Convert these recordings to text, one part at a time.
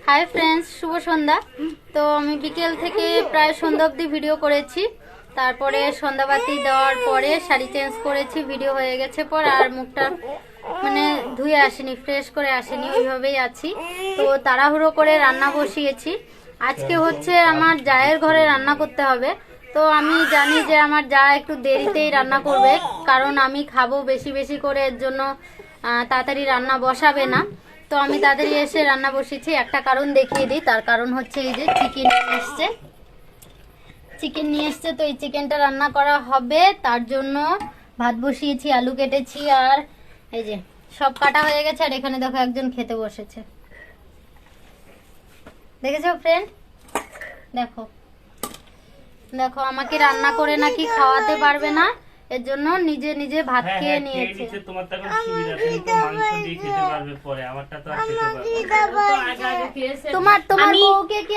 Hi friends, শুভ সন্ধ্যা। তো আমি বিকেল থেকে প্রায় সন্ধ্যা অবধি ভিডিও করেছি। তারপরে সন্ধ্যাবাতি দেওয়ার পরে শাড়ি চেঞ্জ করেছি, ভিডিও হয়ে গেছে পর আর মুখটা মানে ধুয়ে আসেনি, ফ্রেশ করে আসেনি, ওইভাবেই আছি। তো তাড়াহুড়ো করে রান্না বসিয়েছি। আজকে হচ্ছে আমার জায়ের ঘরে রান্না করতে হবে। তো আমি জানি যে আমার যা একটু দেরিতেই রান্না করবে, কারণ আমি খাবো বেশি বেশি করে, এর জন্য তাড়াতাড়ি রান্না বসাবে না। তো আমি তাড়াতাড়ি এসে রান্না বসিয়েছি। একটা কারণ দেখিয়ে দিই, তার কারণ হচ্ছে এই যে চিকেন নিয়ে এসছে। তো এই চিকেনটা রান্না করা হবে, তার জন্য ভাত বসিয়েছি, আলু কেটেছি, আর এই যে সব কাটা হয়ে গেছে। আর এখানে দেখো একজন খেতে বসেছে, দেখেছো ফ্রেন্ড? দেখো দেখো আমাকে রান্না করে নাকি খাওয়াতে পারবে না, এর জন্য নিজে নিজে ভাত খেয়ে নিয়েছে। তোমার তো এখন সুবিধা, তুমি তো মাংস দিয়ে খেতে পারবে, পরে আমারটা তো আর খেতে পারবে। তোমার বউকে কি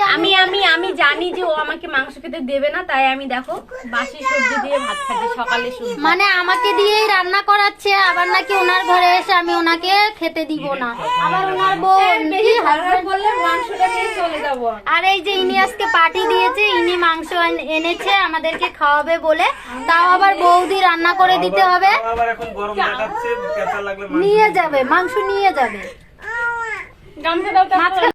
আমি জানি যে ও আমাকে মাংস খেতে দেবে না, তাই আমি দেখো বাসি সবজি দিয়ে ভাত খাচ্ছি, সকালে সবজি। মানে আমাকে দিয়েই রান্না করাচ্ছে, আবার নাকি ওনার ঘরে এসে আমি ওনাকে খেতে দিব না। আবার ওনার বউ কি হাজবেন্ড বললে মাংসটা নিয়ে চলে যাব। আর এই যে ইনি আজকে পার্টি দিয়েছে, ইনি মাংস এনেছে আমাদেরকে খাওয়াবে বলে, তাও আবার বৌদি রান্না করে দিতে হবে। আবার এখন গরম দেখাচ্ছে, কেঁচা লাগলে নিয়ে যাবে মাংস, নিয়ে যাবে। গামছা দাও তো।